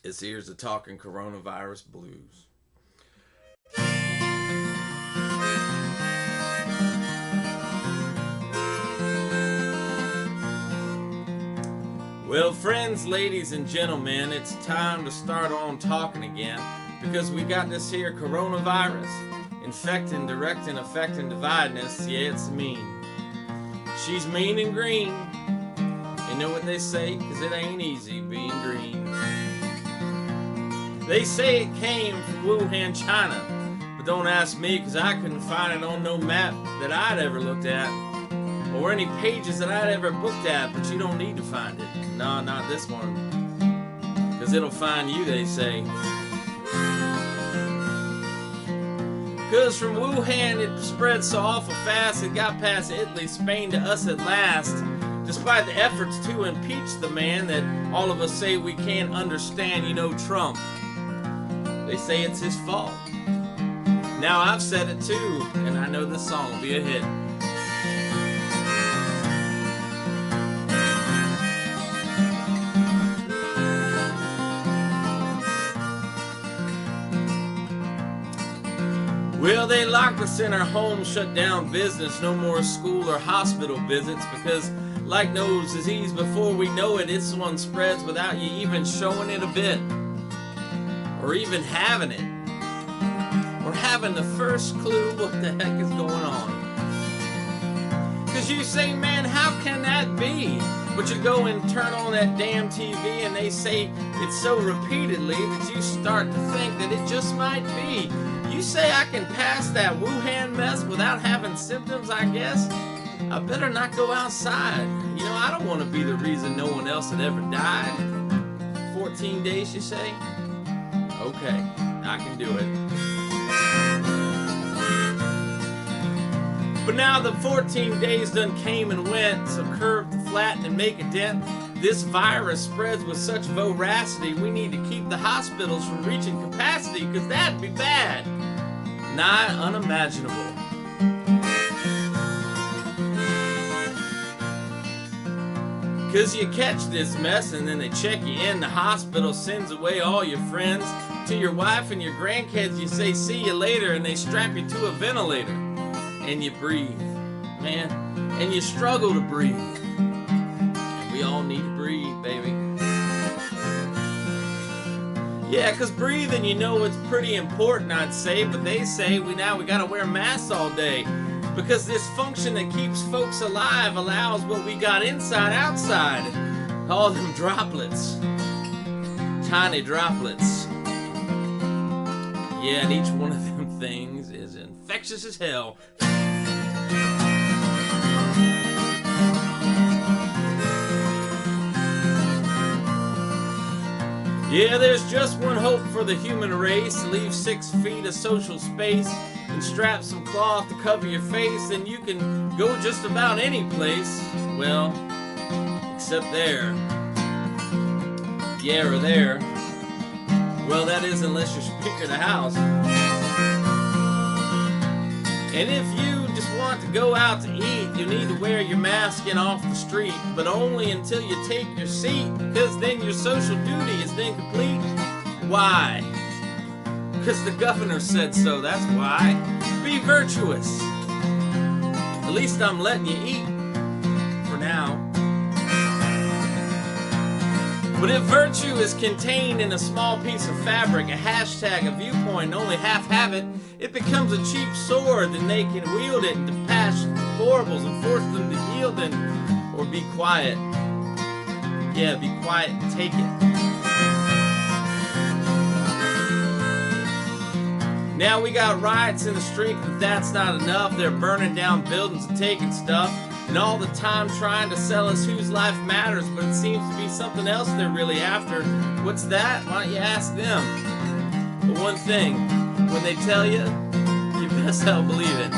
His ears are talking coronavirus blues. Well, friends, ladies, and gentlemen, it's time to start on talking again because we got this here coronavirus infecting, directing, affecting, dividing us. Yeah, it's mean. She's mean and green. You know what they say? Because it ain't easy being green. They say it came from Wuhan, China. But don't ask me because I couldn't find it on no map that I'd ever looked at. Or any pages that I'd ever booked at. But you don't need to find it. No, not this one. Because it'll find you, they say. Because from Wuhan it spread so awful fast it got past Italy, Spain to us at last. Despite the efforts to impeach the man that all of us say we can't understand, you know, Trump. They say it's his fault. Now I've said it too, and I know this song will be a hit. Well, they locked us in our homes, shut down business, no more school or hospital visits because like no disease, before we know it, this one spreads without you even showing it a bit. Or even having it. Or having the first clue what the heck is going on. Because you say, man, how can that be? But you go and turn on that damn TV and they say it so repeatedly that you start to think that it just might be. You say I can pass that Wuhan mess without having symptoms, I guess? I better not go outside. You know, I don't want to be the reason no one else had ever died. 14 days, you say? Okay, I can do it. But now the 14 days done came and went, so curve to flatten and make a dent. This virus spreads with such voracity, we need to keep the hospitals from reaching capacity, because that'd be bad. Nigh unimaginable. Because you catch this mess and then they check you in, the hospital sends away all your friends. To your wife and your grandkids you say see you later and they strap you to a ventilator. And you breathe, man, and you struggle to breathe. And we all need to breathe, baby. Yeah, because breathing, you know, it's pretty important, I'd say, but they say we gotta wear masks all day. Because this function that keeps folks alive allows what we got inside outside. All them droplets. Tiny droplets. Yeah, and each one of them things is infectious as hell. Yeah, there's just one hope for the human race. Leave 6 feet of social space and strap some cloth to cover your face, and you can go just about any place. Well, except there. Yeah, or there. Well, that is unless you're Speaker of the House. And if you just want to go out to eat, you need to wear your mask in off the street, but only until you take your seat, because then your social duty is then complete. Why? Because the governor said so, that's why. Be virtuous. At least I'm letting you eat. For now. But if virtue is contained in a small piece of fabric, a hashtag, a viewpoint, and only half have it, it becomes a cheap sword, and they can wield it to pass horribles and force them to yield or be quiet. Yeah, be quiet and take it. Now we got riots in the street, but that's not enough. They're burning down buildings and taking stuff. And all the time trying to sell us whose life matters, but it seems to be something else they're really after. What's that? Why don't you ask them? But one thing, when they tell you, you best hell believe it.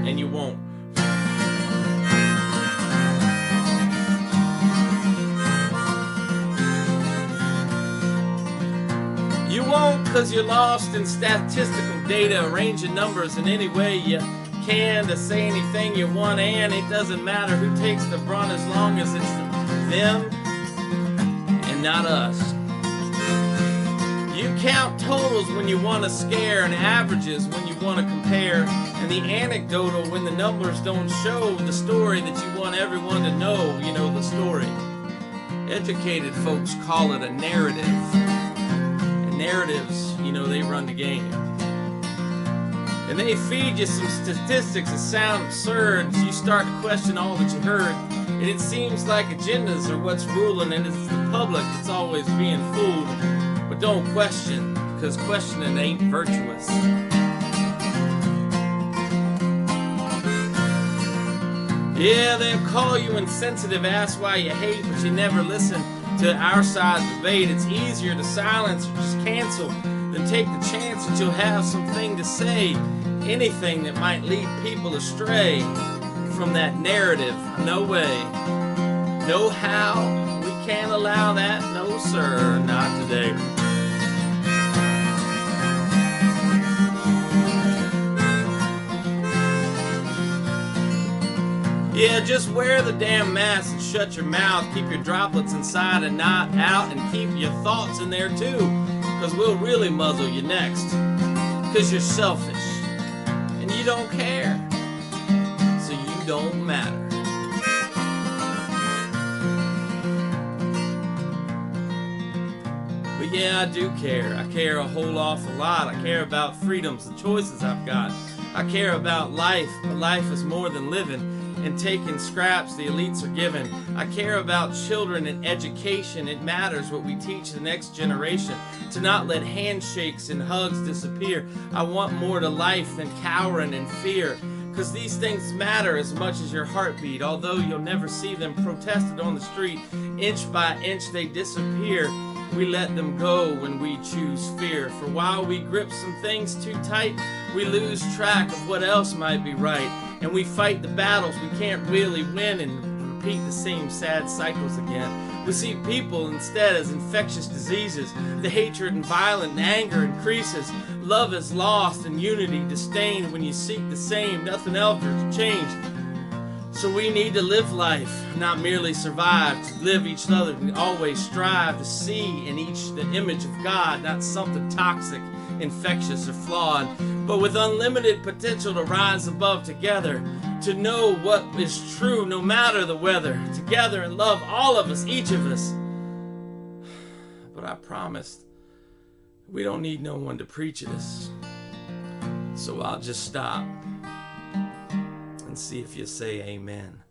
And you won't. You won't, because you're lost in statistical data, arranging numbers in any way you can to say anything you want, and it doesn't matter who takes the brunt as long as it's them and not us. You count totals when you want to scare, and averages when you want to compare, and the anecdotal when the numbers don't show the story that you want everyone to know. You know the story. Educated folks call it a narrative. And narratives, you know, they run the game. And they feed you some statistics that sound absurd, so you start to question all that you heard. And it seems like agendas are what's ruling, and it's the public that's always being fooled. But don't question, because questioning ain't virtuous. Yeah, they'll call you insensitive, ask why you hate, but you never listen to our side's debate. It's easier to silence or just cancel than take the chance that you'll have something to say. Anything that might lead people astray from that narrative. No way. No how. We can't allow that. No, sir. Not today. Yeah, just wear the damn mask and shut your mouth. Keep your droplets inside and not out, and keep your thoughts in there too, because we'll really muzzle you next. Because you're selfish and you don't care, so you don't matter. But yeah, I do care. I care a whole awful lot. I care about freedoms, the choices I've got. I care about life, but life is more than living and taking scraps the elites are given. I care about children and education. It matters what we teach the next generation, to not let handshakes and hugs disappear. I want more to life than cowering and fear, because these things matter as much as your heartbeat. Although you'll never see them protested on the street, inch by inch they disappear. We let them go when we choose fear. For while we grip some things too tight, we lose track of what else might be right. And we fight the battles we can't really win and repeat the same sad cycles again. We see people instead as infectious diseases. The hatred and violent and anger increases. Love is lost and unity disdained when you seek the same. Nothing else has changed. So we need to live life, not merely survive. To live each other, we always strive to see in each the image of God, not something toxic, infectious, or flawed, but with unlimited potential to rise above together, to know what is true no matter the weather, together and love all of us, each of us. But I promised we don't need no one to preach this, so I'll just stop and see if you say amen.